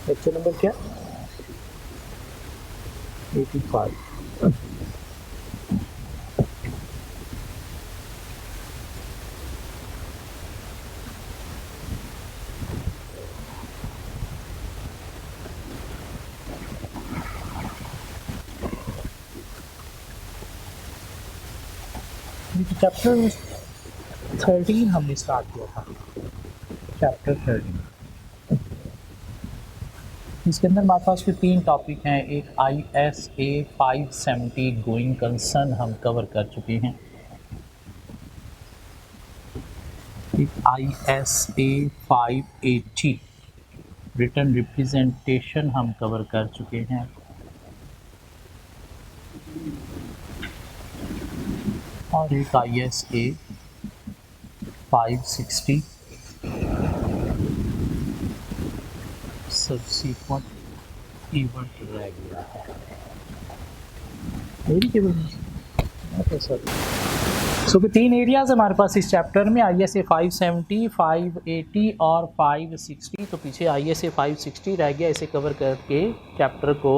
Lecture number क्या? 85। Chapter 13 हमने start किया था। चैप्टर 13 इसके अंदर हमारे पास फिर 3 टॉपिक हैं। एक ISA 570 गोइंग कंसर्न हम कवर कर चुके हैं। एक ISA 580 रिटर्न रिप्रेजेंटेशन हम कवर कर चुके हैं। और एक ISA 560 सब्सिक्वेंट इवेंट रह गया है। मेरी केवल ओके सर। सो के 3 एरियाज हमारे पास इस चैप्टर में, ISA 570, 580 और 560। तो पीछे ISA 560 रह गया, इसे कवर करके चैप्टर को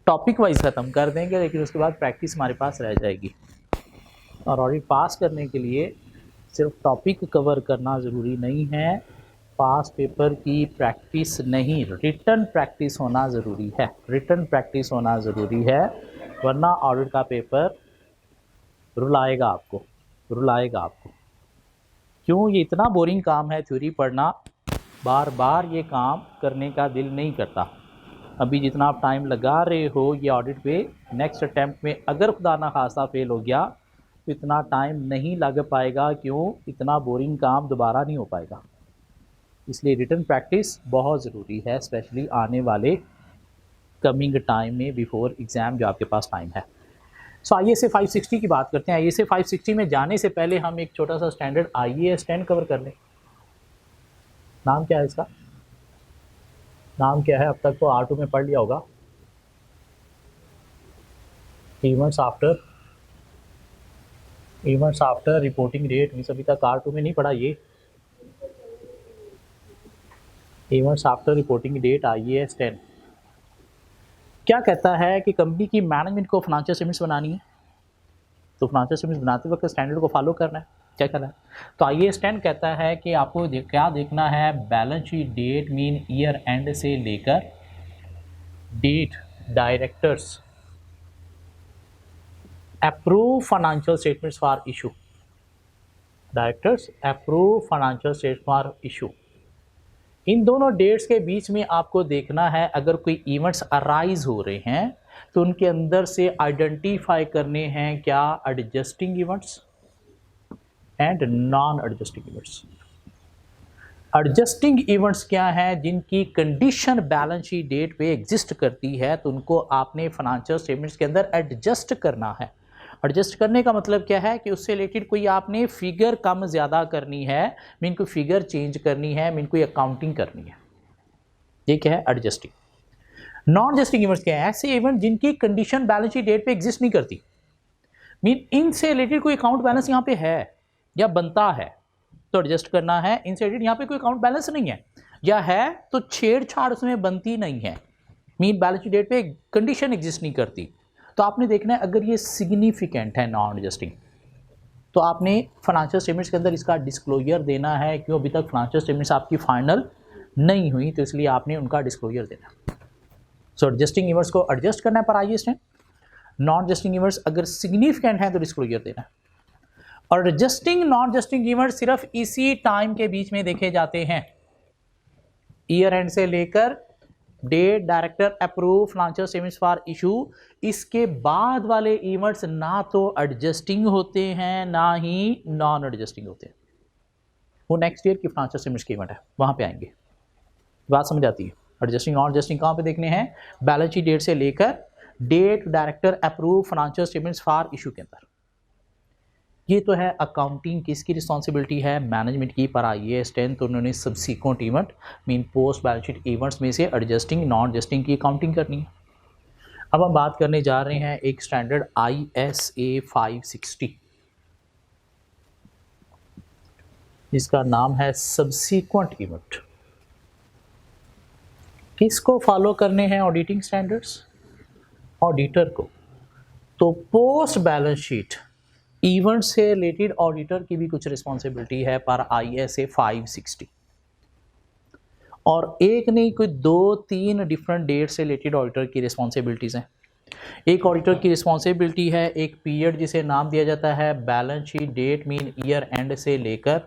टॉपिक वाइज ख़त्म कर देंगे, लेकिन उसके बाद प्रैक्टिस हमारे पास रह जाएगी। और ऑडिट पास करने के लिए सिर्फ टॉपिक कवर करना ज़रूरी नहीं है, पास पेपर की प्रैक्टिस नहीं, रिटर्न प्रैक्टिस होना ज़रूरी है। रिटर्न प्रैक्टिस होना ज़रूरी है, वरना ऑडिट का पेपर रुलाएगा आपको, रुलाएगा आपको। क्यों? ये इतना बोरिंग काम है थ्योरी पढ़ना, बार बार ये काम करने का दिल नहीं करता। अभी जितना आप टाइम लगा रहे हो ये ऑडिट पे, नेक्स्ट अटैम्प्ट में अगर खुदा ना खासा फेल हो गया तो इतना टाइम नहीं लग पाएगा। क्यों? इतना बोरिंग काम दोबारा नहीं हो पाएगा। इसलिए रिटर्न प्रैक्टिस बहुत ज़रूरी है, स्पेशली आने वाले कमिंग टाइम में, बिफोर एग्ज़ाम जो आपके पास टाइम है। सो ISA 560 की बात करते हैं। ISA 560 में जाने से पहले हम एक छोटा सा स्टैंडर्ड IAS 10 कवर कर लें। नाम क्या है इसका? नाम क्या है? अब तक तो R2 में पढ़ लिया होगा। Events after reporting date means अभी तक R2 में नहीं पढ़ा ये। Events after reporting date IAS 10 क्या कहता है कि कंपनी की मैनेजमेंट को फाइनेंशियल स्टेटमेंट्स बनानी है, तो फाइनेंशियल स्टेटमेंट्स बनाते वक्त स्टैंडर्ड को फॉलो करना है। क्या करना है? तो IAS 10 कहता है कि आपको क्या देखना है, balance sheet date mean year end से लेकर date directors approve financial statements for issue, directors approve financial statement for issue. इन दोनों डेट्स के बीच में आपको देखना है, अगर कोई इवेंट्स अराइज हो रहे हैं तो उनके अंदर से आइडेंटिफाई करने हैं क्या, adjusting events and non adjusting events. Adjusting events क्या है? जिनकी कंडीशन बैलेंस शीट डेट पे एग्जिस्ट करती है, तो उनको आपने फाइनेंशियल स्टेटमेंट्स के अंदर एडजस्ट करना है। एडजस्ट करने का मतलब क्या है कि उससे रिलेटेड कोई आपने फिगर कम ज़्यादा करनी है, मीन कोई फिगर चेंज करनी है, मीन कोई अकाउंटिंग करनी है। ये क्या है? एडजस्टिंग। नॉन एडजस्टिंग इवेंट्स क्या है? ऐसे इवेंट जिनकी कंडीशन बैलेंस शीट डेट पे एग्जिस्ट नहीं करती, मीन इनसे रिलेटेड कोई अकाउंट बैलेंस यहाँ पे है या बनता है तो एडजस्ट करना है। इनसे रिलेटेड यहाँ पे कोई अकाउंट बैलेंस नहीं है या है तो छेड़छाड़ उसमें बनती नहीं है, मीन बैलेंस शीट डेट पे कंडीशन एग्जिस्ट नहीं करती, तो आपने देखना है अगर ये सिग्निफिकेंट है नॉन एडजस्टिंग, तो आपने फाइनेंशियल स्टेटमेंट्स के अंदर इसका डिस्क्लोजर देना है। क्यों? अभी तक फाइनेंशियल स्टेटमेंट्स आपकी फाइनल नहीं हुई, तो इसलिए आपने उनका डिस्क्लोजर देना। सो एडजस्टिंग इवेंट्स को एडजस्ट करना है पर IAS 10, नॉन एडजस्टिंग इवेंट्स अगर सिग्निफिकेंट है तो डिस्क्लोजर देना है। और एडजस्टिंग नॉन एडजस्टिंग इवेंट्स सिर्फ इसी टाइम के बीच में देखे जाते हैं, ईयर एंड से लेकर date director approve financial statements for issue. इसके बाद वाले इवेंट्स ना तो एडजस्टिंग होते हैं ना ही नॉन एडजस्टिंग होते हैं, वो नेक्स्ट ईयर की फाइनेंशियल स्टेटमेंट्स की इवेंट है, वहां पे आएंगे। बात समझ आती है? एडजस्टिंग नॉन एडजस्टिंग कहां पे देखने हैं? बैलेंस शीट डेट से लेकर date director approve financial statements for issue के अंदर। ये तो है अकाउंटिंग किसकी रिस्पॉन्सिबिलिटी है? मैनेजमेंट की। पर IAS 10 तो उन्होंने subsequent event mean post balance sheet events में से एडजस्टिंग नॉन एडजस्टिंग की अकाउंटिंग करनी है। अब हम बात करने जा रहे हैं एक स्टैंडर्ड ISA 560 जिसका नाम है सब्सिक्वेंट इवेंट। किसको फॉलो करने हैं ऑडिटिंग स्टैंडर्ड्स? ऑडिटर को। तो पोस्ट बैलेंस शीट इवेंट से रिलेटेड ऑडिटर की भी कुछ रिस्पॉन्सिबिलिटी है पर ISA 560, और एक नहीं कोई 2-3 डिफरेंट डेट से रिलेटेड ऑडिटर की रिस्पॉन्सिबिलिटीज़ हैं। एक ऑडिटर की रिस्पॉन्सिबिलिटी है एक पीरियड जिसे नाम दिया जाता है balance sheet date mean year end से लेकर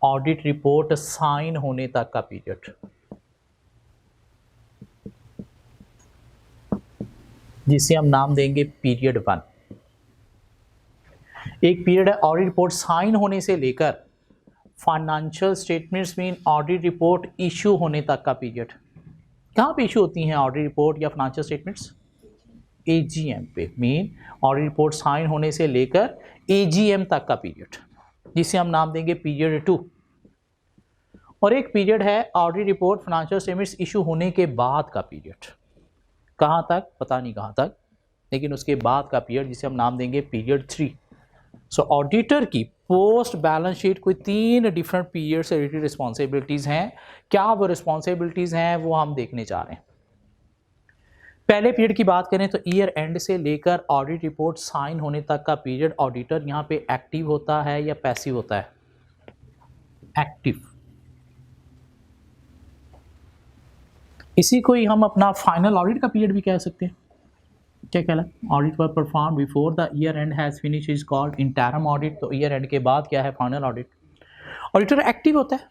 ऑडिट रिपोर्ट साइन होने तक का पीरियड, जिसे हम नाम देंगे पीरियड 1। एक पीरियड है ऑडिट रिपोर्ट साइन होने से लेकर financial statements mean audit report issue होने तक का पीरियड। कहाँ पे इशू होती हैं ऑडिट रिपोर्ट या फाइनेंशियल स्टेटमेंट्स? AGM पे, मीन ऑडिट रिपोर्ट साइन होने से लेकर AGM तक का पीरियड, जिसे हम नाम देंगे पीरियड 2। और एक पीरियड है audit report financial statements issue होने के बाद का पीरियड। कहाँ तक? पता नहीं कहाँ तक, लेकिन उसके बाद का पीरियड जिसे हम नाम देंगे पीरियड 3। सो ऑडिटर की पोस्ट बैलेंस शीट कोई 3 डिफरेंट पीरियड से रिलेटेड रिस्पॉन्सिबिलिटीज़ हैं। क्या वो रिस्पॉन्सिबिलिटीज़ हैं वो हम देखने जा रहे हैं। पहले पीरियड की बात करें तो ईयर एंड से लेकर ऑडिट रिपोर्ट साइन होने तक का पीरियड ऑडिटर यहाँ पे एक्टिव होता है या पैसिव होता है? एक्टिव। इसी को ही हम अपना फाइनल ऑडिट का पीरियड भी कह सकते हैं। क्या कहला? Audit work perform before the year and has finish is called interim audit. तो ईयर एंड के बाद क्या है? Final audit. ऑडिटर एक्टिव होता है।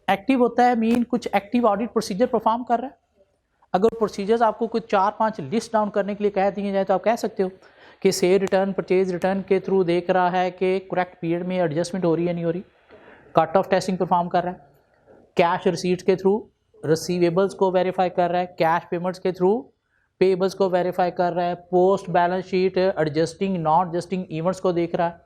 एक्टिव होता है मीन कुछ एक्टिव ऑडिट प्रोसीजर परफॉर्म कर रहा है। अगर प्रोसीजर्स आपको कुछ 4-5 लिस्ट डाउन करने के लिए कह दिए जाए तो आप कह सकते हो कि सेल रिटर्न परचेज रिटर्न के थ्रू देख रहा है कि करेक्ट पीरियड में एडजस्टमेंट हो रही है नहीं हो रही, कट ऑफ टेस्टिंग परफॉर्म कर रहा है, कैश रिसीट्स के थ्रू रिसीवेबल्स को वेरीफाई कर रहा है, कैश पेमेंट्स के थ्रू पेबल्स को वेरीफाई कर रहा है, post balance sheet adjusting not adjusting events को देख रहा है,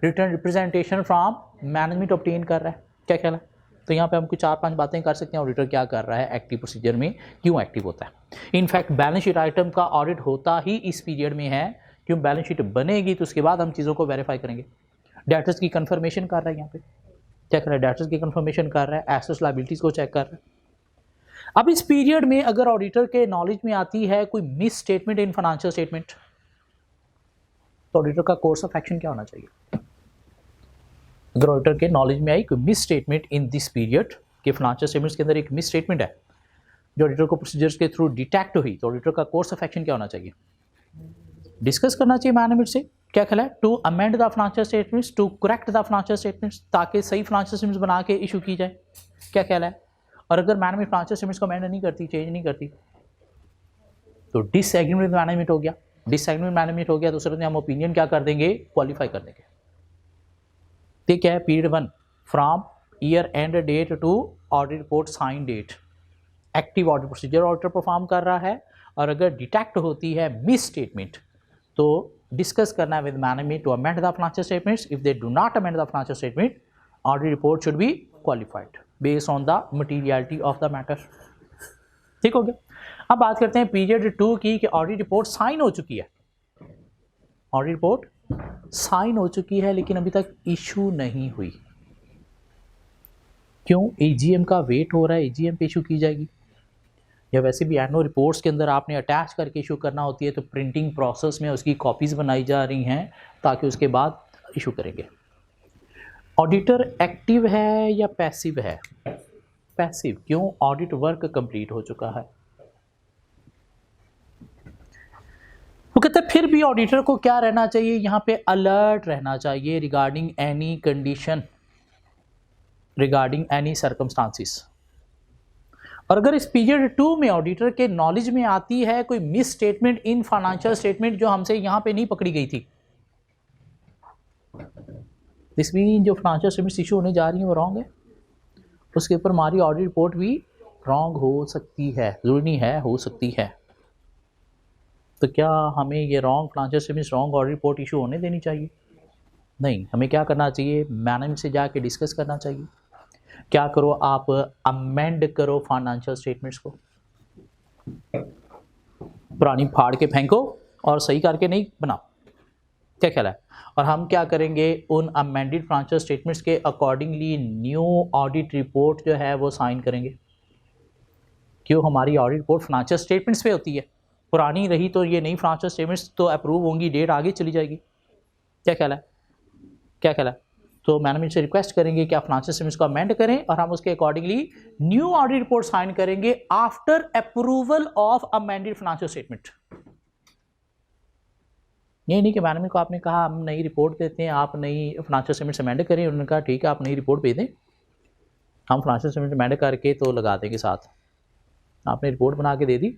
written representation from management obtain कर रहा है। क्या कहला? तो यहाँ पे हम कुछ 4-5 बातें कर सकते हैं ऑडिटर क्या कर रहा है एक्टिव प्रोसीजर में, क्यों एक्टिव होता है। इनफैक्ट बैलेंस शीट आइटम का ऑडिट होता ही इस पीरियड में है, क्यों? बैलेंस शीट बनेगी तो उसके बाद हम चीज़ों को वेरीफाई करेंगे। डेटर्स की कंफर्मेशन कर रहा है यहाँ पे, क्या कर रहा है? डेटर्स की कंफर्मेशन कर रहा है, एसेट्स लायबिलिटीज़ को चेक कर रहा है। अब इस पीरियड में अगर ऑडिटर के नॉलेज में आती है कोई miss statement in financial statement, तो ऑडिटर का कोर्स ऑफ एक्शन क्या होना चाहिए? अगर ऑडिटर के नॉलेज में आई कोई miss statement in this period के फाइनेंशियल स्टेटमेंट्स के अंदर एक मिस स्टेटमेंट है जो ऑडिटर को प्रोसीजर्स के थ्रू डिटेक्ट हुई, तो ऑडिटर का कोर्स ऑफ एक्शन क्या होना चाहिए? डिस्कस करना चाहिए मैनेजमेंट से। क्या कहला है? To amend the financial statements, to correct the financial statements, ताकि सही फाइनेंशियल स्टेटमेंट्स बना के इशू की जाए। क्या कहला है? और अगर मैनेजमेंट फाइनेंशियल स्टेटमेंट्स को अमेंड नहीं करती, चेंज नहीं करती, तो डिसएग्रीमेंट मैनेजमेंट हो गया। डिसएग्रीमेंट मैनेजमेंट हो गया, दूसरे दिन हम ओपिनियन क्या कर देंगे? क्वालिफाई कर देंगे। तो क्या है? Period 1 from year end date to audit report sign date, active audit procedure auditor perform कर रहा है। और अगर डिटेक्ट होती है मिस स्टेटमेंट तो डिस्कस करना है with management to amend the financial statements. If they do not amend the financial statement, audit report should be qualified based on the materiality of the matter. ठीक हो गया। अब बात करते हैं पीरियड 2 की कि ऑडिट रिपोर्ट साइन हो चुकी है। ऑडिट रिपोर्ट साइन हो चुकी है लेकिन अभी तक इशू नहीं हुई। क्यों? AGM का वेट हो रहा है, AGM पे इशू की जाएगी, या वैसे भी एनुअल रिपोर्ट्स के अंदर आपने अटैच करके इशू करना होती है, तो प्रिंटिंग प्रोसेस में उसकी कॉपीज़ बनाई जा रही हैं ताकि उसके बाद इशू करेंगे। ऑडिटर एक्टिव है या पैसिव है? पैसिव। क्यों? ऑडिट वर्क कंप्लीट हो चुका है। वो कहते हैं फिर भी ऑडिटर को क्या रहना चाहिए? यहाँ पे अलर्ट रहना चाहिए regarding any condition, regarding any circumstances. और अगर इस पीरियड 2 में ऑडिटर के नॉलेज में आती है कोई miss statement in financial statement जो हमसे यहाँ पे नहीं पकड़ी गई थी, दिस मीन जो फाइनेंशियल स्टेटमेंट्स इशू होने जा रही हैं वो रॉन्ग है, उसके ऊपर हमारी ऑडिट रिपोर्ट भी रॉन्ग हो सकती है, जरूरी नहीं है, हो सकती है। तो क्या हमें ये wrong financial statements, wrong audit report issue होने देनी चाहिए? नहीं। हमें क्या करना चाहिए? मैनेजमेंट से जाके डिस्कस करना चाहिए। क्या करो? आप अमेंड करो फाइनेंशियल स्टेटमेंट्स को, पुरानी फाड़ के फेंको और सही करके नहीं बनाओ। क्या ख्याल है? और हम क्या करेंगे? उन अमेंडेड फाइनेंशियल स्टेटमेंट्स के अकॉर्डिंगली न्यू ऑडिट रिपोर्ट जो है वो साइन करेंगे। क्यों हमारी ऑडिट रिपोर्ट फाइनेंशियल स्टेटमेंट्स पे होती है, पुरानी रही तो ये नई फाइनेंशियल स्टेटमेंट्स तो अप्रूव होंगी, डेट आगे चली जाएगी। क्या ख्याल है, क्या ख्याल है? तो मैनेजमेंट से रिक्वेस्ट करेंगे कि आप फाइनेंशियल स्टेटमेंट्स को अमेंड करें और हम उसके accordingly new audit report sign करेंगे after approval of amended financial statement. ये नहीं कि मैनेजमेंट को आपने कहा हम नई रिपोर्ट देते हैं, आप नई फाइनेंशियल स्टेटमेंट्स अमेंड करें, उन्होंने कहा ठीक है आप नई रिपोर्ट भेज दें, हम फाइनेंशियल स्टेटमेंट अमेंड करके तो लगा देंगे साथ। आपने रिपोर्ट बना के दे दी,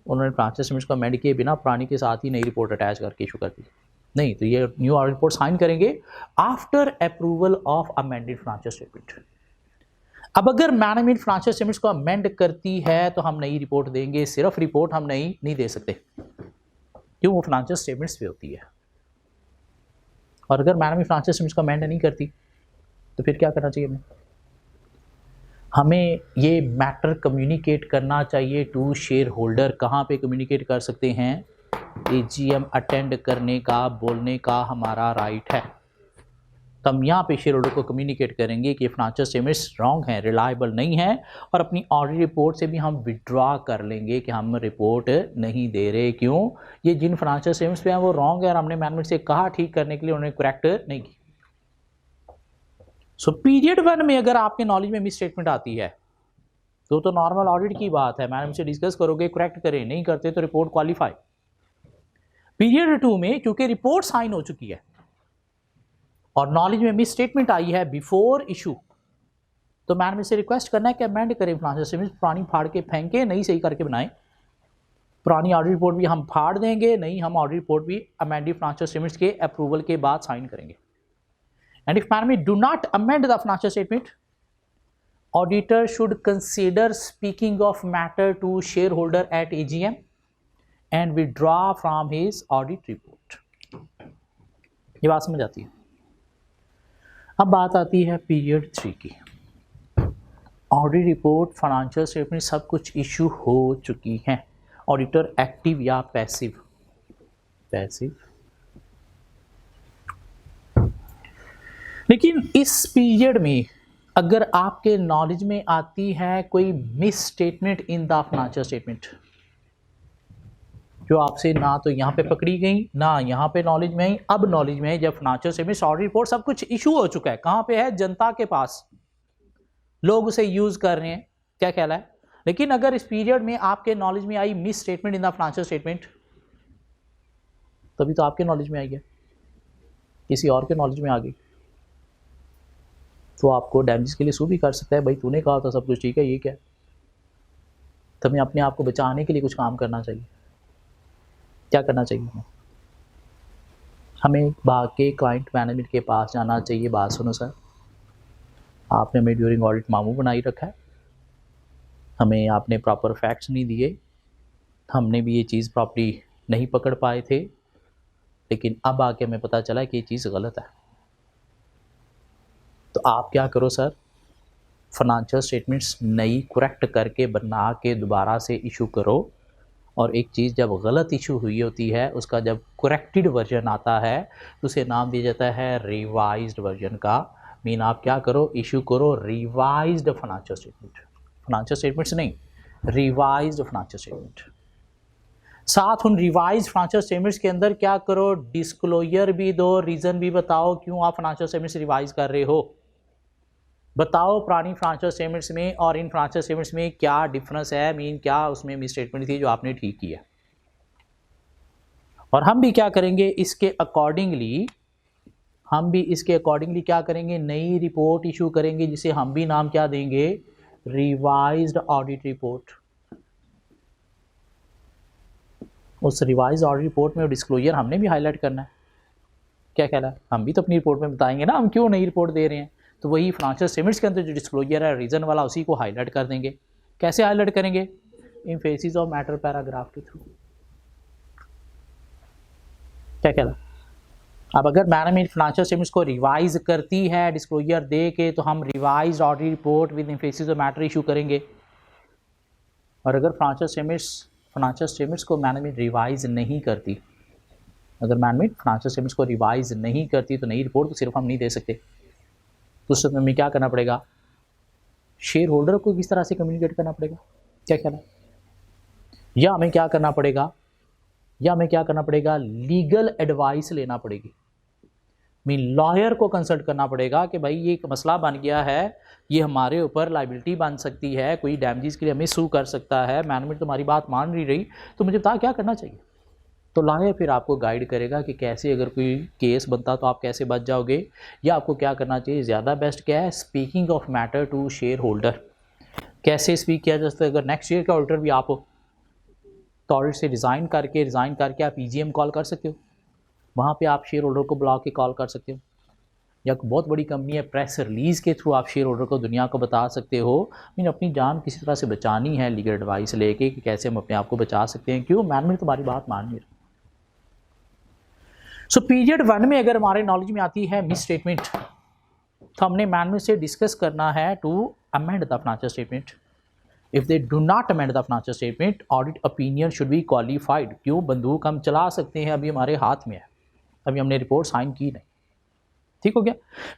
उन्होंने फाइनेंशियल स्टेटमेंट्स को अमेंड किए बिना पुरानी के साथ ही नई रिपोर्ट अटैच करके इशू कर दी। नहीं, तो ये न्यू ऑडिट रिपोर्ट साइन करेंगे after approval of amended financial statement. अब अगर मैनेजमेंट फाइनेंशियल स्टेटमेंट्स को अमेंड करती है तो हम नई रिपोर्ट देंगे, सिर्फ रिपोर्ट हम नई नहीं दे सकते, क्यों? वो फाइनेंशियल स्टेटमेंट्स पे होती है। और अगर मैनेजमेंट फाइनेंशियल स्टेटमेंट्स को अमेंड नहीं करती तो फिर क्या करना चाहिए? हमें ये मैटर कम्युनिकेट करना चाहिए टू शेयर होल्डर। कहाँ पे कम्युनिकेट कर सकते हैं? AGM अटेंड करने का, बोलने का हमारा राइट है। तो हम यहाँ पे शेयर होल्डर को कम्युनिकेट करेंगे कि फाइनेंशियल स्टेटमेंट्स रॉन्ग हैं, रिलायबल नहीं है, और अपनी ऑडिट रिपोर्ट से भी हम विड्रॉ कर लेंगे कि हम रिपोर्ट नहीं दे रहे। क्यों? ये जिन फाइनेंशियल स्टेटमेंट्स पे हैं वो रॉन्ग है और हमने मैनेजमेंट से कहा ठीक करने के लिए, उन्होंने करेक्ट नहीं की। सो पीरियड 1 में अगर आपके नॉलेज में मिस स्टेटमेंट आती है तो नॉर्मल ऑडिट की बात है, मैनेजमेंट से डिस्कस करोगे, करेक्ट करें, नहीं करते तो रिपोर्ट क्वालिफाई। पीरियड 2 में क्योंकि रिपोर्ट साइन हो चुकी है और नॉलेज में मिस स्टेटमेंट आई है बिफोर इशू, तो मैनेजमेंट से रिक्वेस्ट करना है कि अमेंड करें फाइनेंशियल स्टेटमेंट, पुरानी फाड़ के फेंके, नई सही करके बनाएं। पुरानी ऑडिट रिपोर्ट भी हम फाड़ देंगे, नहीं हम ऑडिट रिपोर्ट भी अमेंडेड फाइनेंशियल स्टेटमेंट्स के अप्रूवल के बाद साइन करेंगे। And if management do not amend the financial statement, auditor should consider speaking of matter to shareholder at AGM and withdraw from his audit report। ये बात समझ आती है? अब बात आती है पीरियड 3 की। ऑडिट रिपोर्ट, फाइनेंशियल स्टेटमेंट सब कुछ इशू हो चुकी हैं। ऑडिटर एक्टिव या पैसिव? पैसिव। लेकिन इस पीरियड में अगर आपके नॉलेज में आती है कोई miss statement in the financial statement, जो आपसे ना तो यहाँ पे पकड़ी गई ना यहाँ पे नॉलेज में आई, अब नॉलेज में है जब फाइनेंशियल स्टेटमेंट, ऑडिट रिपोर्ट सब कुछ इशू हो चुका है, कहाँ पे है? जनता के पास, लोग उसे यूज कर रहे हैं। क्या ख्याल है? लेकिन अगर इस पीरियड में आपके नॉलेज में I miss statement in the financial statement, तभी तो आपके नॉलेज में आई है, किसी और के नॉलेज में आ गई तो आपको डैमेज के लिए सू भी कर सकता है। भाई तूने कहा था सब कुछ ठीक है, ये क्या है? तो हमें अपने आप को बचाने के लिए कुछ काम करना चाहिए। क्या करना चाहिए? हमें भाग के क्लाइंट मैनेजमेंट के पास जाना चाहिए। बात सुनो सर, आपने हमें ड्यूरिंग ऑडिट मामू बनाई रखा है, हमें आपने प्रॉपर फैक्ट्स नहीं दिए, हमने भी ये चीज़ प्रॉपर्ली नहीं पकड़ पाए थे, लेकिन अब आके हमें पता चला कि ये चीज़ गलत है। तो आप क्या करो सर, फाइनेंशियल स्टेटमेंट्स नई करेक्ट करके बना के दोबारा से इशू करो। और एक चीज़ जब गलत इशू हुई होती है, उसका जब करेक्टेड वर्जन आता है तो उसे नाम दिया जाता है रिवाइज्ड वर्जन का। मीन आप क्या करो, इशू करो revised financial statement, financial statements नहीं, रिवाइज्ड फाइनेंशियल स्टेटमेंट। साथ उन रिवाइज फाइनेंशियल स्टेटमेंट्स के अंदर क्या करो, डिस्क्लोजर भी दो, रीज़न भी बताओ क्यों आप फाइनेंशियल स्टेटमेंट्स रिवाइज कर रहे हो। बताओ पुरानी फाइनेंशियल स्टेटमेंट्स में और इन फाइनेंशियल स्टेटमेंट्स में क्या डिफरेंस है, मीन क्या उसमें मिस स्टेटमेंट थी जो आपने ठीक किया। और हम भी क्या करेंगे इसके अकॉर्डिंगली, क्या करेंगे, नई रिपोर्ट इशू करेंगे जिसे हम भी नाम क्या देंगे, रिवाइज्ड ऑडिट रिपोर्ट। उस रिवाइज्ड ऑडिट रिपोर्ट में डिस्क्लोजर हमने भी हाईलाइट करना है। क्या ख्याल है? हम भी तो अपनी रिपोर्ट में बताएंगे ना हम क्यों नई रिपोर्ट दे रहे हैं। तो वही फाइनेंशियल स्टेटमेंट्स के अंदर जो डिस्क्लोजर है रीज़न वाला, उसी को हाईलाइट कर देंगे। कैसे हाईलाइट करेंगे? एम्फेसिस ऑफ मैटर पैराग्राफ के थ्रू। क्या कहला? अब अगर मैनेजमेंट फाइनेंशियल स्टेटमेंट्स को रिवाइज करती है डिस्क्लोजर दे के, तो हम revised audit report with emphasis of matter issue करेंगे। और अगर फाइनेंशियल स्टेटमेंट्स को मैनेजमेंट रिवाइज नहीं करती, अगर मैनेजमेंट फाइनेंशियल स्टेटमेंट्स को रिवाइज नहीं करती तो नई रिपोर्ट तो सिर्फ हम नहीं दे सकते। तो उस समय में क्या करना पड़ेगा, शेयर होल्डर को किस तरह से कम्युनिकेट करना पड़ेगा, क्या कहना है? या हमें क्या करना पड़ेगा, लीगल एडवाइस लेना पड़ेगी। मीन लॉयर को कंसल्ट करना पड़ेगा कि भाई ये एक मसला बन गया है, ये हमारे ऊपर लाइबिलिटी बन सकती है, कोई डैमेजेस के लिए हमें सू कर सकता है, मैनेजमेंट तुम्हारी बात मान नहीं रही, तो मुझे बता क्या करना चाहिए। तो लॉयर फिर आपको गाइड करेगा कि कैसे, अगर कोई केस बनता तो आप कैसे बच जाओगे, या आपको क्या करना चाहिए। ज़्यादा बेस्ट क्या है, speaking of matter to shareholder. कैसे स्पीक किया जा सकता है, अगर नेक्स्ट ईयर का ऑडिटर भी आप हो तो ऑडिट से रिज़ाइन करके आप EGM कॉल कर सकते हो, वहाँ पे आप शेयर होल्डर को बुला के कॉल कर सकते हो, या बहुत बड़ी कंपनी है, प्रेस रिलीज़ के थ्रू आप शेयर होल्डर को दुनिया को बता सकते हो। मीन अपनी जान किसी तरह से बचानी है, लीगल एडवाइस लेके कि कैसे हम अपने आप को बचा सकते हैं, क्यों मैनेजमेंट तुम्हारी बात मान नहीं रही। सो पीरियड 1 में अगर हमारे नॉलेज में आती है मिस स्टेटमेंट, तो हमने मैनेजमेंट से डिस्कस करना है to amend the financial statement. If they do not amend the financial statement, audit opinion should be qualified. क्यों, बंदूक हम चला सकते हैं, अभी हमारे हाथ में है, अभी हमने रिपोर्ट साइन की नहीं, ठीक हो गया।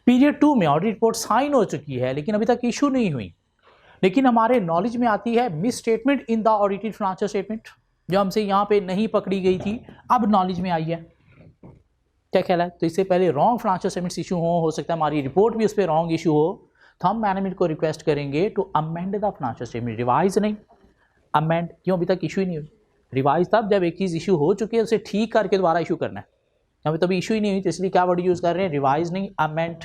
पीरियड 2 में ऑडिट रिपोर्ट साइन हो चुकी है लेकिन अभी तक इशू नहीं हुई, लेकिन हमारे नॉलेज में आती है miss statement in the audited financial statement, जो हमसे यहाँ पे नहीं पकड़ी गई थी, अब नॉलेज में आई है। क्या ख्याल है, तो इससे पहले रॉन्ग फाइनेंशियल स्टेटमेंट्स इशू हो सकता है हमारी रिपोर्ट भी उस पर रॉन्ग इशू हो, तो हम मैनेजमेंट को रिक्वेस्ट करेंगे to amend the financial statement, revise नहीं अमेंड। क्यों, अभी तक इशू ही नहीं हुई। रिवाइज तब जब एक चीज़ इशू हो चुकी है उसे ठीक करके दोबारा इशू करना है, अभी तभी इशू ही नहीं हुई, तो इसलिए क्या वर्ड यूज़ कर रहे हैं, रिवाइज नहीं अमेंड।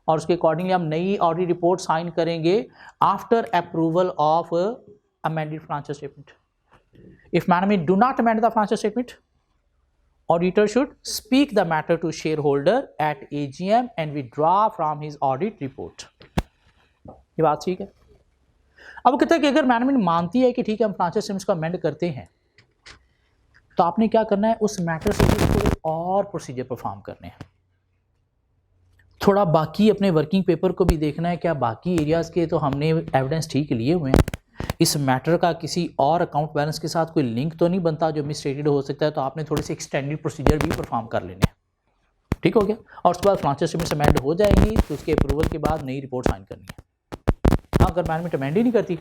और उसके अकॉर्डिंगली हम नई ऑडिट रिपोर्ट साइन करेंगे after approval of amended financial statement. If management do not amend the financial statement, auditor should speak the matter to shareholder at AGM and withdraw from his audit report। ये बात ठीक है। अब कहता है कि अगर मैनेजमेंट मानती है कि ठीक है हम फाइनेंशियल स्टेटमेंट्स को अमेंड करते हैं, तो आपने क्या करना है, उस मैटर से थोड़े और प्रोसीजर परफॉर्म करने हैं, थोड़ा बाकी अपने वर्किंग पेपर को भी देखना है, क्या बाकी एरियाज़ के तो हमने एविडेंस ठीक लिए हुए हैं, इस मैटर का किसी और अकाउंट बैलेंस के साथ कोई लिंक तो नहीं बनता जो मिसस्टेटेड हो सकता है, तो आपने थोड़े से एक्सटेंडेड प्रोसीजर भी परफॉर्म कर लेने हैं, ठीक हो गया। और उसके बाद फाइनेंशियल स्टेटमेंट्स अमेंड हो जाएंगी, तो उसके अप्रूवल के बाद नई रिपोर्ट साइन करनी है। हाँ, अगर मैनेजमेंट अमेंड ही नहीं करती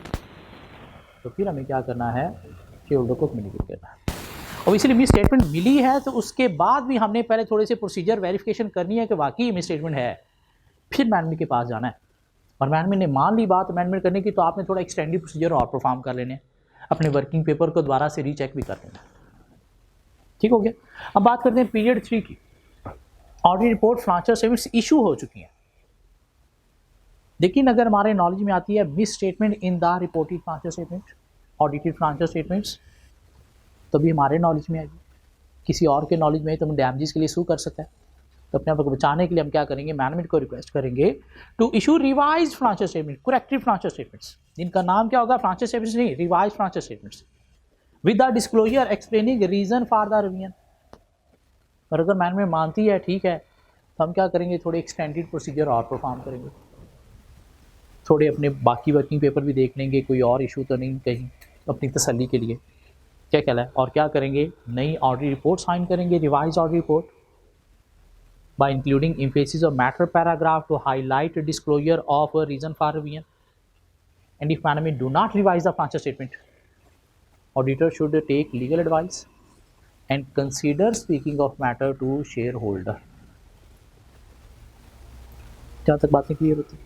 तो फिर हमें क्या करना है, शेयर होल्डर को कम्युनिकेट करना है। और इसलिए मिस स्टेटमेंट मिली है तो उसके बाद भी हमने पहले थोड़े से प्रोसीजर वेरिफिकेशन करनी है कि वाकई मिस स्टेटमेंट है, फिर मैनेजमेंट के पास जाना है। और मैनेजमेंट ने मान ली बात अमेंडमेंट करने की, तो आपने थोड़ा एक्सटेंडेड प्रोसीजर और परफॉर्म कर लेने, अपने वर्किंग पेपर को दोबारा से रीचेक भी कर लेना, ठीक हो गया। अब बात करते हैं पीरियड 3 की। Audit report financial statements issue हो चुकी हैं, लेकिन अगर हमारे नॉलेज में आती है miss statement in the reported financial statement, audited financial statements, तभी हमारे नॉलेज में आएगी, किसी और के नॉलेज में तो हम डैमेजेस के लिए सू कर सकता है। तो अपने आप को बचाने के लिए हम क्या करेंगे, मैनेजमेंट को रिक्वेस्ट करेंगे to issue revise financial statement, corrected financial statements, जिनका नाम क्या होगा, फाइनेंशियल स्टेटमेंट्स नहीं, revise financial statements with the disclosure explaining reason for the revision. और अगर मैनेजमेंट मानती है ठीक है, तो हम क्या करेंगे, थोड़े एक्सटेंडेड प्रोसीजर और परफॉर्म करेंगे, थोड़े अपने बाकी वर्किंग पेपर भी देख लेंगे, कोई और इशू तो नहीं कहीं, अपनी तसल्ली के लिए। क्या कहला है, और क्या करेंगे, नई ऑडिट रिपोर्ट साइन करेंगे, revise audit report, by including emphasis of matter paragraph to highlight a disclosure of a reason for revision. And if management do not revise the financial statement, auditor should take legal advice and consider speaking of matter to shareholder। जहाँ तक बातें clear होती,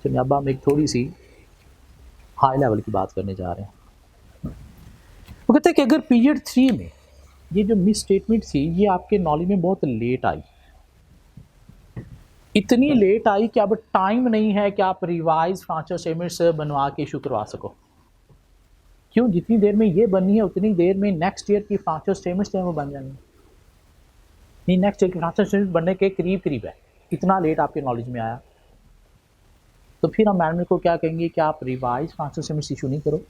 चलिए अब हम एक थोड़ी सी high level की बात करने जा रहे हैं। वो कहते हैं कि अगर पीरियड 3 में ये जो मिस स्टेटमेंट थी, ये आपके नॉलेज में बहुत लेट आई, इतनी लेट आई कि अब टाइम नहीं है कि आप रिवाइज फाइनेंशियल स्टेटमेंट्स बनवा के इशू करवा सको। क्यों, जितनी देर में ये बननी है उतनी देर में नेक्स्ट ईयर की फाइनेंशियल स्टेटमेंट्स जो है वो बन जाएंगी, नहीं नेक्स्ट ईयर की फाइनेंशियल स्टेटमेंट बनने के करीब है, इतना लेट आपके नॉलेज में आया। तो फिर हम मैनेजमेंट को क्या कहेंगे कि आप रिवाइज फाइनेंशियल स्टेटमेंट्स इशू नहीं करो,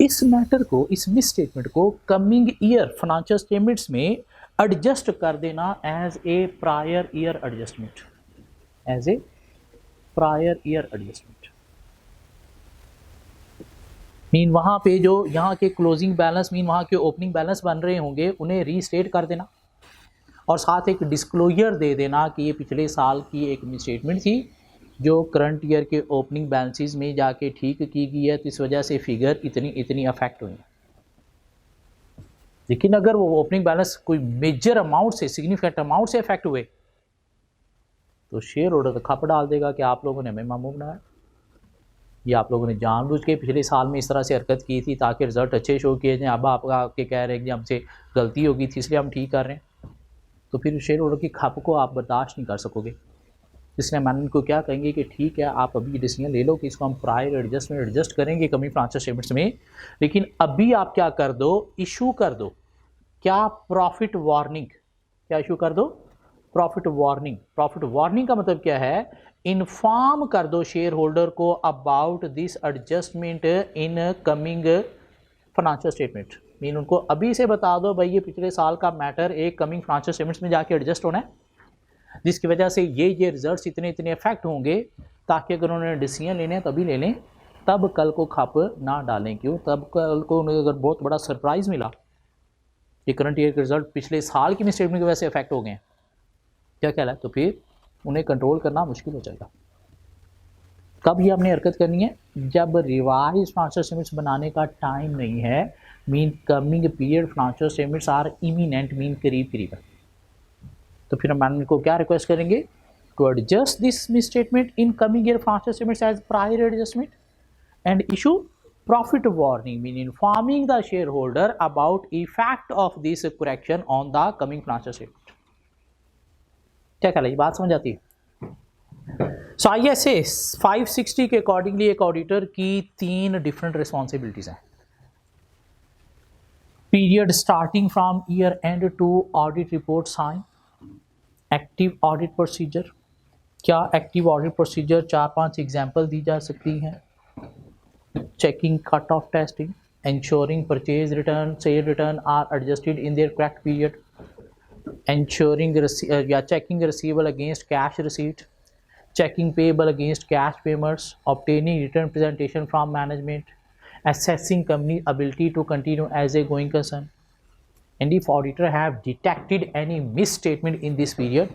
इस मैटर को, इस मिस स्टेटमेंट को कमिंग ईयर फाइनेंशियल स्टेटमेंट्स में एडजस्ट कर देना as a prior year adjustment, as a prior year adjustment. Mean वहाँ पे जो यहाँ के क्लोजिंग बैलेंस, मीन वहाँ के ओपनिंग बैलेंस बन रहे होंगे, उन्हें रीस्टेट कर देना और साथ एक डिस्क्लोजर दे देना कि ये पिछले साल की एक मिस स्टेटमेंट थी, जो करंट ईयर के ओपनिंग बैलेंसेस में जाके ठीक की गई है, तो इस वजह से फिगर इतनी अफेक्ट हुई है। लेकिन अगर वो ओपनिंग बैलेंस कोई मेजर अमाउंट से, सिग्निफिकेंट अमाउंट से अफेक्ट हुए, तो शेयर होल्डर तो खप डाल देगा कि आप लोगों ने हमें मामू बनाया, ये आप लोगों ने जानबूझ के पिछले साल में इस तरह से हरकत की थी ताकि रिजल्ट अच्छे शो किए जाएँ, अब आप आके कह रहे हैं कि हमसे गलती होगी थी इसलिए हम ठीक कर रहे हैं, तो फिर शेयर होल्डर की खप को आप बर्दाश्त नहीं कर सकोगे। इसलिए मैनेजमेंट को क्या कहेंगे कि ठीक है, आप अभी डिसीजन ले लो कि इसको हम प्रायर एडजस्टमेंट एडजस्ट करेंगे कमी फाइनेंशियल स्टेटमेंट्स में, लेकिन अभी आप क्या कर दो, इशू कर दो क्या, प्रॉफिट वार्निंग। क्या इशू कर दो? Profit warning. प्रॉफिट वार्निंग का मतलब क्या है? इन्फॉर्म कर दो शेयर होल्डर को about this adjustment in coming financial statement. Mean उनको अभी से बता दो भाई ये पिछले साल का मैटर एक कमिंग फाइनेंशियल स्टेटमेंट्स में जाके एडजस्ट होना है, जिसकी वजह से ये रिजल्ट्स इतने इफेक्ट होंगे, ताकि अगर उन्होंने डिसीजन लेने हैं तभी ले लें, तब कल को खप ना डालें। क्यों? तब कल को उन्हें अगर बहुत बड़ा सरप्राइज़ मिला कि करंट ईयर के रिजल्ट पिछले साल की स्टेटमेंट की वजह से इफेक्ट हो गए हैं, क्या कहला है, तो फिर उन्हें कंट्रोल करना मुश्किल हो जाएगा। कब ये हमने हरकत करनी है? जब रिवाइज फाइनेंशियल स्टेटमेंट्स बनाने का टाइम नहीं है, mean coming period financial statements are imminent, mean करीब है। तो फिर हम मैनेजमेंट को क्या रिक्वेस्ट करेंगे? To adjust this misstatement in coming year financial statements as prior adjustment and issue profit warning, mean informing the shareholder about effect of this correction on the coming financial statement। क्या कहला, ये बात समझ आती है? सो ISA 560 के accordingly एक auditor की 3 डिफरेंट रिस्पॉन्सिबिलिटीज हैं। Period starting from year end to audit report sign, active audit procedure. क्या एक्टिव ऑडिट प्रोसीजर 4-5 एग्जाम्पल दी जा सकती हैं? Checking cut-off testing, ensuring purchase return, sale return are adjusted in their correct period, ensuring checking receivable against cash receipt, checking payable against cash payments, obtaining return presentation from management, assessing company ability to continue as a going concern. And if auditor have detected any misstatement in this period,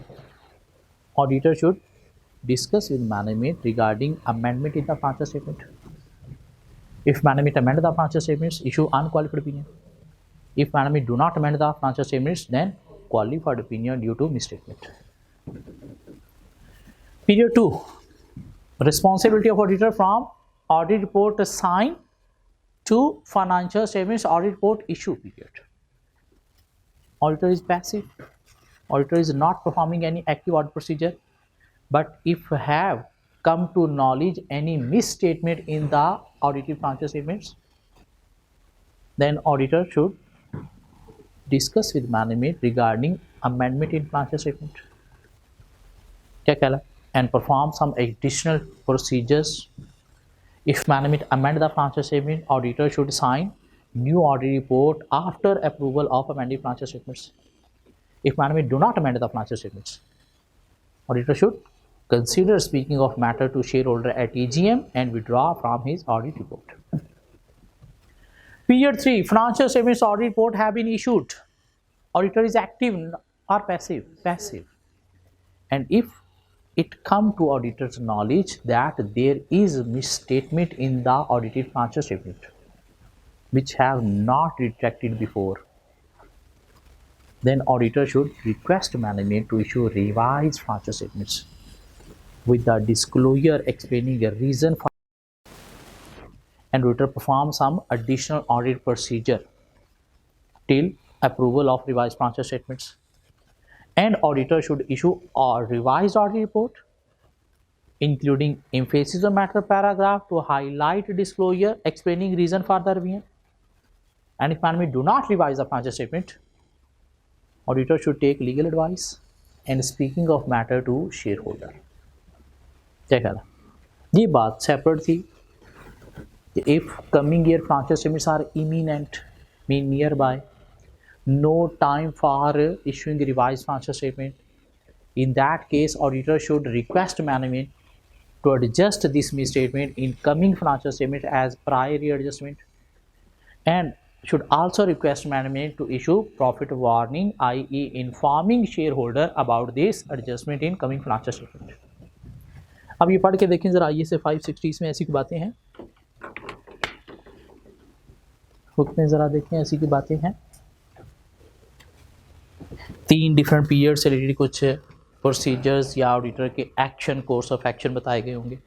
auditor should discuss with management regarding amendment in the financial statement. If management amend the financial statements, issue unqualified opinion. If management do not amend the financial statements, then qualified opinion due to misstatement. Period 2, responsibility of auditor from audit report sign to financial statements audit report issue period. Auditor is passive. Auditor is not performing any active audit procedure, but if have come to knowledge any misstatement in the audited financial statements, then auditor should discuss with management regarding amendment in financial statement, क्या कहला, and perform some additional procedures. If management amend the financial statement, auditor should sign new audit report after approval of amended financial statements. If management do not amend the financial statements, auditor should consider speaking of matter to shareholder at AGM and withdraw from his audit report. Period 3, financial statements audit report have been issued. Auditor is active or passive? Passive. And if it come to auditor's knowledge that there is misstatement in the audited financial statement which have not detected before, then auditor should request management to issue revised financial statements with the disclosure explaining the reason for, and auditor perform some additional audit procedure till approval of revised financial statements. And auditor should issue a revised audit report including emphasis on matter paragraph to highlight disclosure explaining reason for the revision. And if management do not revise the financial statement, auditor should take legal advice and speaking of matter to shareholder। क्या कहला, ये बात separate थी कि if coming year financial statements are imminent, mean nearby, no time for issuing revise financial statement, in that case auditor should request management to adjust this misstatement in coming financial statement as prior year adjustment, and should also request management to issue profit warning, i.e. informing shareholder about this adjustment in coming financial statement. अब ये पढ़ के देखें ज़रा, आइए से 560 में ऐसी की बातें हैं, बुक में ज़रा देखें ऐसी की बातें हैं। 3 डिफरेंट पीरियड से रिलेटेड कुछ प्रोसीजर्स या ऑडिटर के एक्शन, कोर्स ऑफ एक्शन बताए गए होंगे।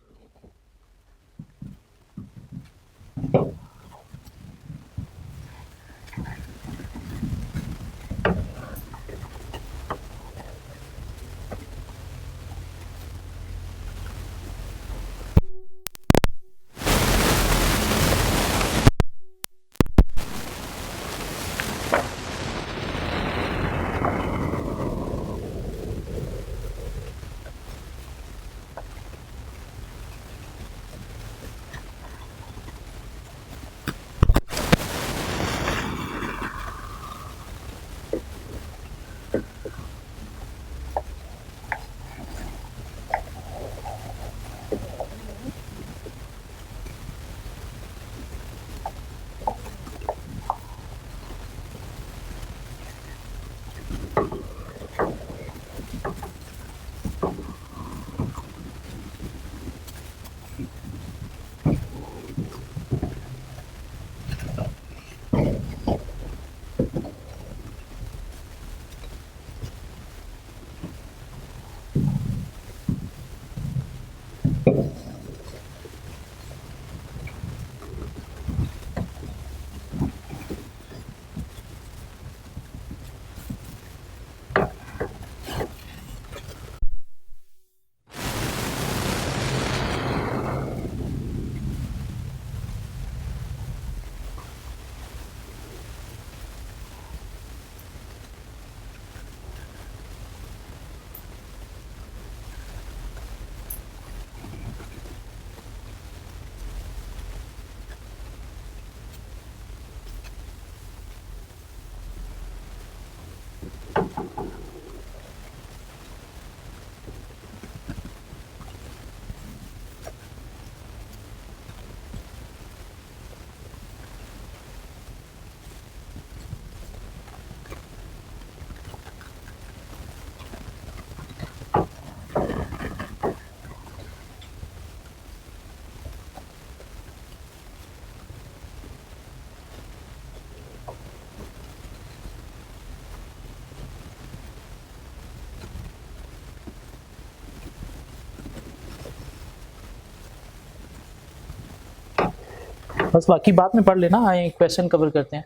बस बाकी बात में पढ़ लेना, आए क्वेश्चन कवर करते हैं।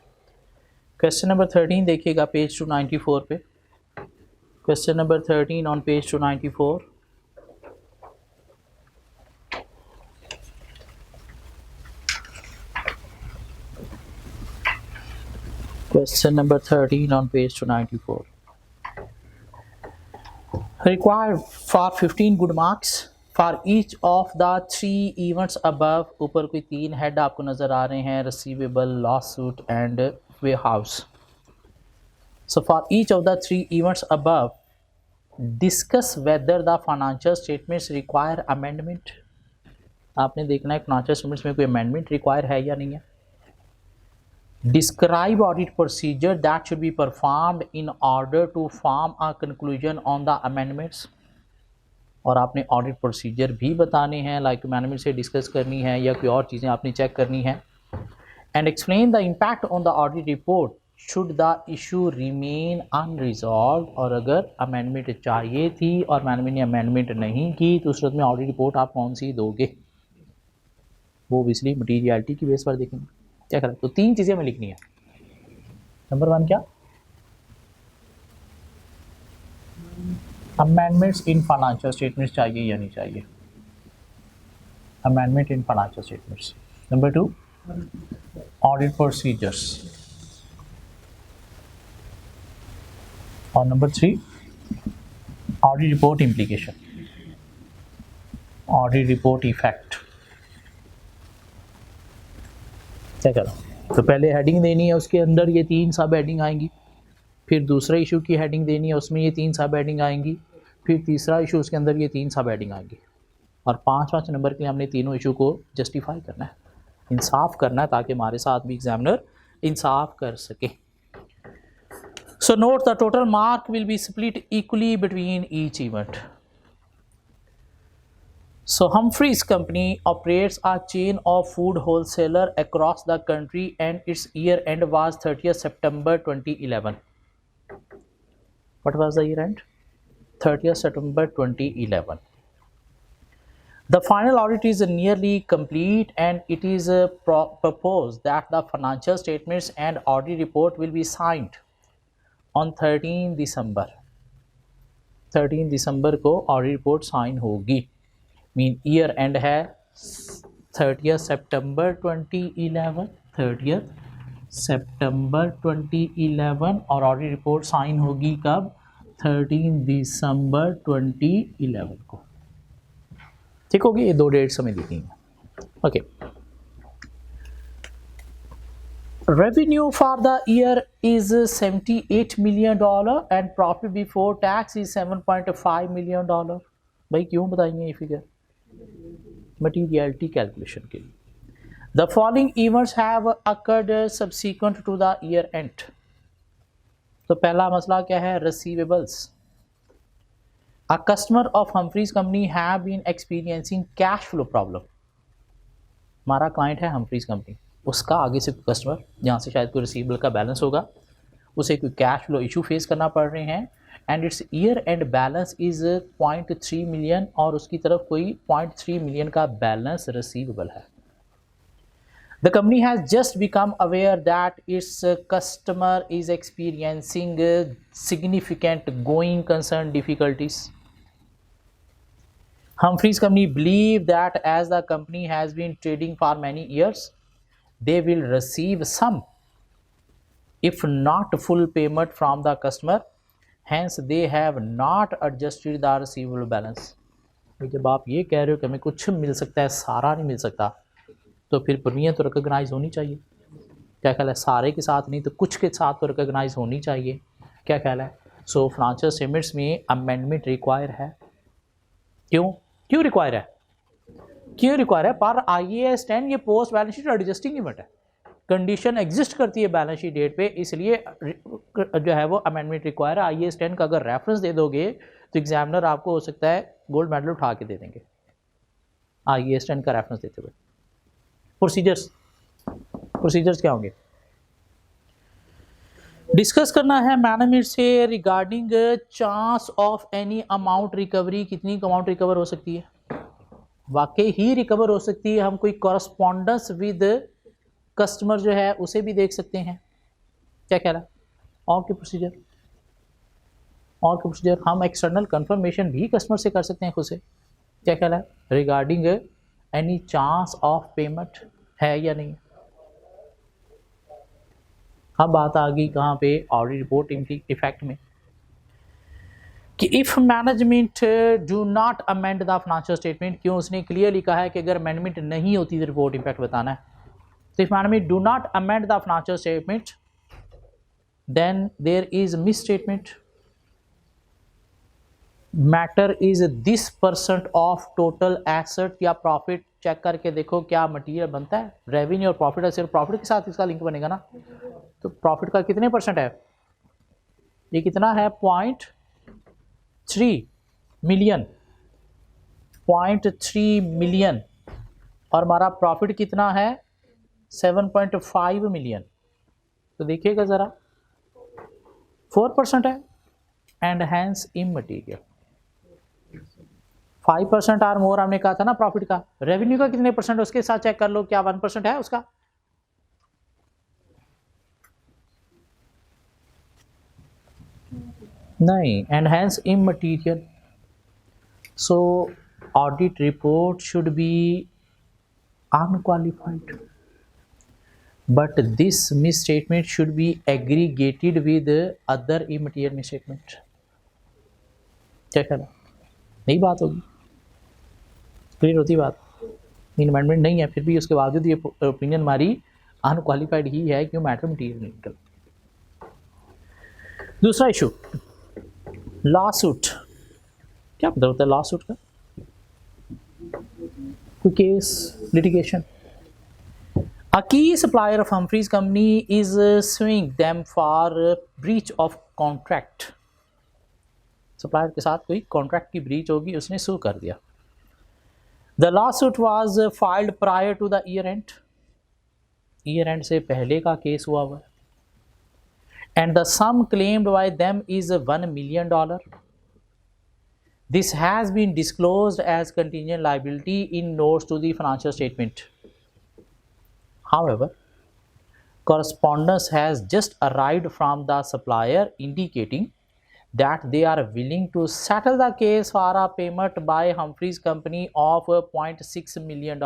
क्वेश्चन नंबर 13 देखिएगा पेज 294 पे। Question number 13 on page 294। Question number 13 on page 294. Required for 15 good marks for each of the 3 events above. ऊपर कोई 3 हेड आपको नज़र आ रहे हैं, receivable, lawsuit and warehouse. So for each of the 3 events above, discuss whether the financial statements require amendment. आपने देखना है financial statements में कोई amendment require है या नहीं है। Describe audit procedure that should be performed in order to form a conclusion on the amendments. और आपने audit procedure भी बताने हैं, like amendment से discuss करनी है या कोई और चीज़ें आपने check करनी है। And explain the impact on the audit report should the issue remain unresolved. और अगर amendment चाहिए थी और management ने amendment नहीं की तो उस सूरत में audit report आप कौन सी दोगे, वो obviously materiality की बेस पर देखेंगे। क्या करें, तो 3 चीज़ें हमें लिखनी है। नंबर 1 क्या, अमेंडमेंट्स इन फाइनेंशियल स्टेटमेंट्स चाहिए या नहीं चाहिए, amendment in financial statements. Number 2 audit procedures, और number 3 audit report implication, audit report effect. क्या करो, तो पहले हेडिंग देनी है, उसके अंदर ये 3 सब हेडिंग आएंगी, फिर दूसरा इशू की हेडिंग देनी है, उसमें ये 3 सब हेडिंग आएंगी, फिर तीसरा इशू, उसके अंदर ये 3 सब हेडिंग आएंगी, और 5 नंबर के लिए हमने तीनों इशू को जस्टिफाई करना है, इंसाफ करना है, ताकि हमारे साथ भी एग्जामिनर इंसाफ कर सके। So note the total mark will be split equally between each event. So Humphreys company operates a chain of food wholesaler across the country and its year end was 30th September 2011. What was the year end? 30th September 2011. The final audit is nearly complete and it is proposed that the financial statements and audit report will be signed on 13 December. 13 दिसंबर को audit report sign होगी। Mean year and है 30 सितंबर 2011, 30 सितंबर 2011 और audit report sign होगी कब? 13 दिसंबर 2011 को। ठीक होगी, ये दो डेट्स हमें दी हैं। Okay, revenue for the year is $78 million and profit before tax is $7.5 million। भाई क्यों बताएंगे ये फिगर? मटीरियलिटी कैलकुलेशन के लिए। The following events have occurred subsequent to the year end। तो पहला मसला क्या है? receivables। A customer of Humphreys company have been experiencing cash flow problem। हमारा क्लाइंट है Humphreys कंपनी, उसका आगे से कस्टमर जहाँ से शायद कोई रिसीवेबल का बैलेंस होगा, उसे कोई कैश फ्लो इशू फेस करना पड़ रहे हैं and it's year and balance is 0.3 million और उसकी तरफ कोई 0.3 मिलियन का बैलेंस रिसीवेबल है। The company has just become aware that its customer is experiencing significant going concern difficulties. Humphreys company believe that as the company has been trading for many years, they will receive some, if not full payment from the customer. Hence, they have not adjusted the receivable balance। जब आप ये कह रहे हो कि हमें कुछ मिल सकता है, सारा नहीं मिल सकता, तो फिर प्रीमियम तो रिकॉग्नाइज होनी चाहिए। क्या ख्याल है? सारे के साथ नहीं तो कुछ के साथ तो रिकॉग्नाइज होनी चाहिए। क्या ख्याल है? सो फाइनेंशियल स्टेटमेंट्स में अमेंडमेंट रिक्वायर है। क्यों रिक्वायर है? क्यों रिक्वायर है? पर IAS 10 ये post balance sheet adjusting event है, कंडीशन एग्जिस्ट करती है बैलेंस शीट डेट पे, इसलिए जो है वो अमेंडमेंट रिक्वायर है। IAS 10 का अगर रेफरेंस दे दोगे तो एग्जामिनर आपको हो सकता है गोल्ड मेडल उठा के दे देंगे IAS 10 का रेफरेंस देते हुए। प्रोसीजर्स क्या होंगे? डिस्कस करना है मैनेजमेंट से regarding chance of any amount recovery. कितनी अमाउंट रिकवर हो सकती है? वाकई ही रिकवर हो सकती है। हम कोई कॉरस्पॉन्डेंस विद कस्टमर जो है उसे भी देख सकते हैं। क्या कह रहा है? और के प्रोसीजर हम एक्सटर्नल कंफर्मेशन भी कस्टमर से कर सकते हैं खुद से। क्या कह रहा है? Regarding any chance of payment है या नहीं। अब बात आ गई कहाँ पे? ऑडिट रिपोर्ट इफेक्ट में कि if management do not amend the financial statement. क्यों? उसने क्लियरली कहा है कि अगर अमेंडमेंट नहीं होती तो रिपोर्ट इफेक्ट बताना है। तो if management do not amend the financial statement then there is misstatement. Matter is this % of total asset या प्रॉफिट। चेक करके देखो क्या मटीरियल बनता है। रेवेन्यू और प्रॉफिट है, सिर्फ प्रॉफिट के साथ इसका लिंक बनेगा ना। तो प्रॉफिट का कितने % है? ये कितना है? 0.3 मिलियन। 0.3 मिलियन और हमारा प्रॉफिट कितना है? 7.5 मिलियन। तो देखिएगा ज़रा 4% है and hence immaterial. 5% or more हमने कहा था ना प्रॉफिट का। रेवेन्यू का कितने % उसके साथ चेक कर लो, क्या 1% है उसका? नहीं, and hence immaterial. So audit report should be unqualified but this misstatement should be aggregated with other immaterial misstatement। क्या कहना? नहीं बात होगी, क्लियर होती बात। अमेंडमेंट नहीं है फिर भी उसके बावजूद ये ओपिनियन हमारी अनक्वालिफाइड ही है, क्यों? मैटर मटीरियल नहीं निकल। दूसरा इशू लॉ सूट। क्या मतलब होता है लॉ सूट का? कोई case, litigation. A key supplier of Humphreys company is suing them for breach of contract। Supplier के साथ कोई कॉन्ट्रैक्ट की ब्रीच होगी, उसने सू कर दिया। The lawsuit was filed prior to the year end, year end से पहले का केस हुआ हुआ है, and the sum claimed by them is $1 million. This has been disclosed as contingent liability in notes to the financial statement. However, correspondence has just arrived from the supplier indicating that they are willing to settle the case for a payment by Humphrey's company of $0.6 million.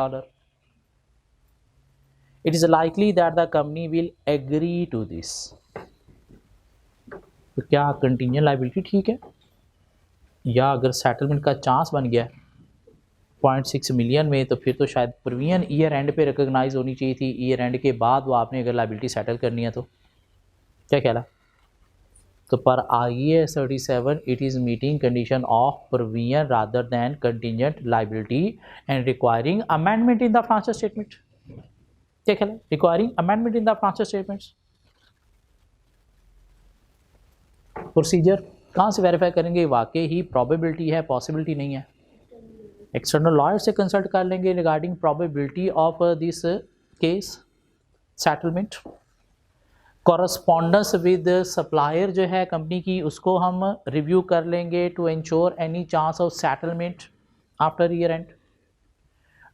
It is likely that the company will agree to this. तो क्या contingent liability ठीक है, या अगर settlement का chance बन गया 0.6 million में, तो फिर तो शायद प्रीवियन ईयर एंड पे रिकॉग्नाइज होनी चाहिए थी। ईयर एंड के बाद वो आपने अगर लाइबिलिटी सेटल करनी है तो क्या कहला। तो पर IAS 37 it is meeting condition of provision rather than contingent liability and requiring amendment in the financial statement. क्या कहला, requiring amendment in the financial statements. Procedure कहाँ से वेरीफाई करेंगे, वाकई ही प्रोबेबिलिटी है, पॉसिबिलिटी नहीं है। एक्सटर्नल लॉयर से कंसल्ट कर लेंगे regarding probability of this case settlement. Correspondence with supplier जो है कंपनी की, उसको हम रिव्यू कर लेंगे to ensure any chance of settlement after year end.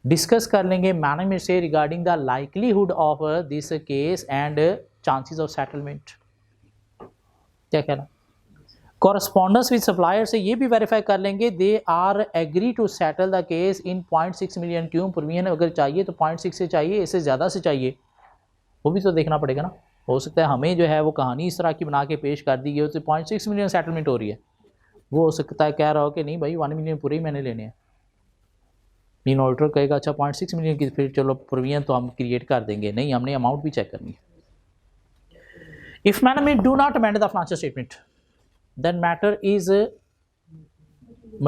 Discuss कर लेंगे मैनेजमेंट से regarding the likelihood of this case and chances of settlement. क्या कहना, कॉरस्पॉन्डेंस विद सप्लायर से ये भी वेरीफाई कर लेंगे they are agree to settle the case in 0.6 million. क्यों, प्रीमियम अगर चाहिए तो 0.6 से चाहिए, इससे ज़्यादा से चाहिए, वो भी तो देखना पड़ेगा ना। हो सकता है हमें जो है वो कहानी इस तरह की बना के पेश कर दी गई हो तो 0.6 मिलियन सेटलमेंट हो रही है, वो हो सकता है कह रहा हो कि नहीं भाई 1 मिलियन पूरे ही मैंने लेने हैं। मीन ऑडिटर कहेगा अच्छा 0.6 मिलियन की, फिर चलो प्रीमियम तो हम क्रिएट कर देंगे, नहीं हमने अमाउंट भी चेक करनी है। If management do not amend the financial statement then matter is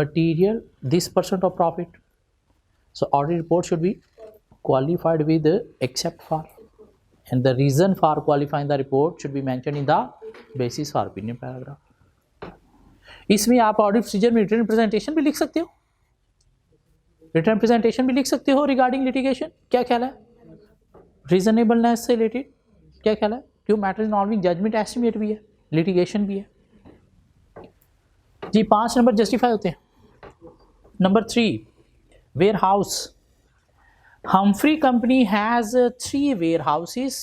material this % of profit, so audit report should be qualified with except for, and the reason for qualifying the report should be mentioned in the basis for opinion paragraph. इसमें आप audit procedure में return presentation भी लिख सकते हो, return presentation भी लिख सकते हो रिगार्डिंग लिटिगेशन। क्या ख्याल है, रीजनेबलनेस से रिलेटेड क्या ख्याल है, क्यों मैटर इन्वॉल्विंग जजमेंट एस्टिमेट भी है, लिटिगेशन भी है जी। 5 नंबर जस्टिफाई होते हैं। Number 3 warehouse. Humphrey company has 3 warehouses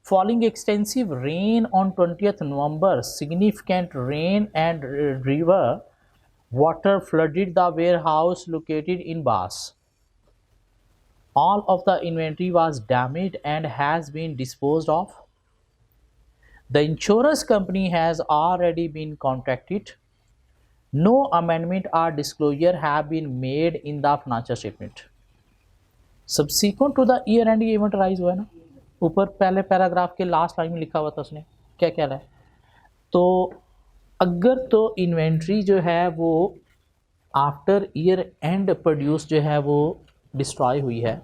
following extensive rain on 20th November। Significant rain and river water flooded the warehouse located in बास। All of the inventory was damaged and has been disposed of. The insurance company has already been contacted. No amendment or disclosure have been made in the financial statement. Subsequent to the year end ये event rise हुआ है ना, ऊपर पहले paragraph के last line में लिखा हुआ था उसने, क्या क्या है। तो अगर तो इन्वेंट्री जो है वो आफ्टर ईयर एंड प्रोड्यूस जो है वो डिस्ट्रॉय हुई है,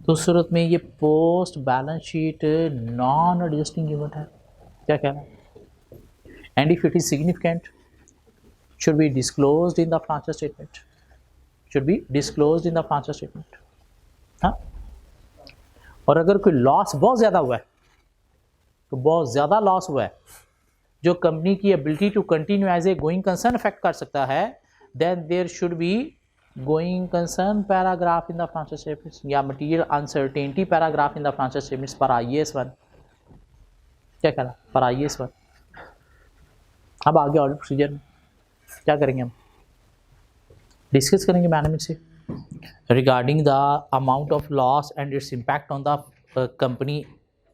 तो उस सूरत में ये post balance sheet non adjusting event है। क्या कहना, and if it is significant should be disclosed in the financial statement, should be disclosed in the financial statement। हाँ, और अगर कोई लॉस बहुत ज़्यादा हुआ है, तो बहुत ज़्यादा लॉस हुआ है जो कंपनी की ability to continue as a going concern affect कर सकता है, then there should be going concern paragraph in the financial statements या material uncertainty paragraph in the financial statements पर IAS 1। क्या कह रहा, पर IAS 1। अब आगे ऑडिट प्रोसीजर में क्या करेंगे, हम डिस्कस करेंगे मैनेजमेंट से regarding the amount of loss and its impact on the company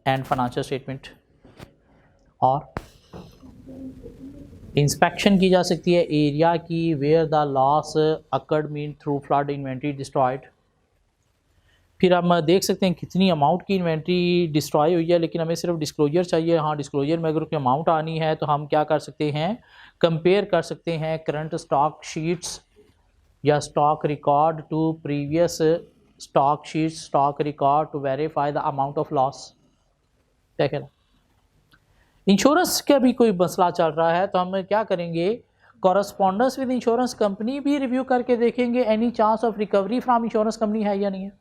and financial statement. और इंस्पेक्शन की जा सकती है एरिया की where the loss occurred mean through flood inventory destroyed. फिर हम देख सकते हैं कितनी अमाउंट की इन्वेंट्री डिस्ट्रॉय हुई है, लेकिन हमें सिर्फ डिस्क्लोजर चाहिए। हाँ, डिस्क्लोजर में अगर कोई अमाउंट आनी है तो हम क्या कर सकते हैं, कंपेयर कर सकते हैं करंट स्टॉक शीट्स या stock record to previous stock sheets, stock record to verify the amount of loss. क्या कहना, इंश्योरेंस का भी कोई मसला चल रहा है तो हम क्या करेंगे, कॉरस्पॉन्डेंस विद इंश्योरेंस कंपनी भी रिव्यू करके देखेंगे any chance of recovery from insurance company है या नहीं है।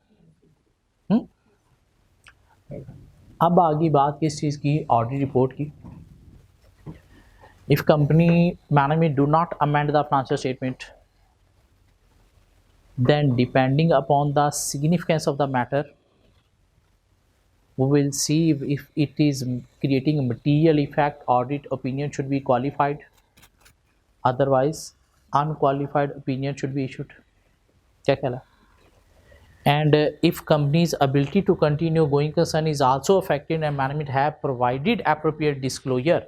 अब आगे बात किस चीज़ की, ऑडिट रिपोर्ट की। If company management do not amend the financial statement, then depending upon the significance of the matter, we will see if it is creating a material effect, audit opinion should be qualified, otherwise unqualified opinion should be issued। क्या कहला? And if company's ability to continue going concern is also affected and management have provided appropriate disclosure,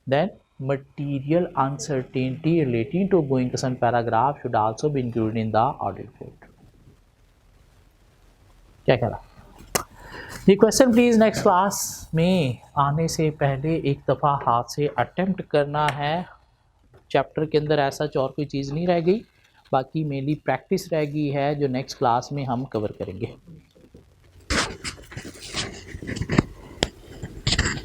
then material uncertainty relating to going concern paragraph should also be included in the audit report। क्या कह रहा? ये question please next class में आने से पहले एक दफ़ा हाथ से अटेम्प्ट करना है। चैप्टर के अंदर ऐसा और कोई चीज़ नहीं रह गई, बाकी मेनली प्रैक्टिस रह गई है जो नेक्स्ट क्लास में हम कवर करेंगे।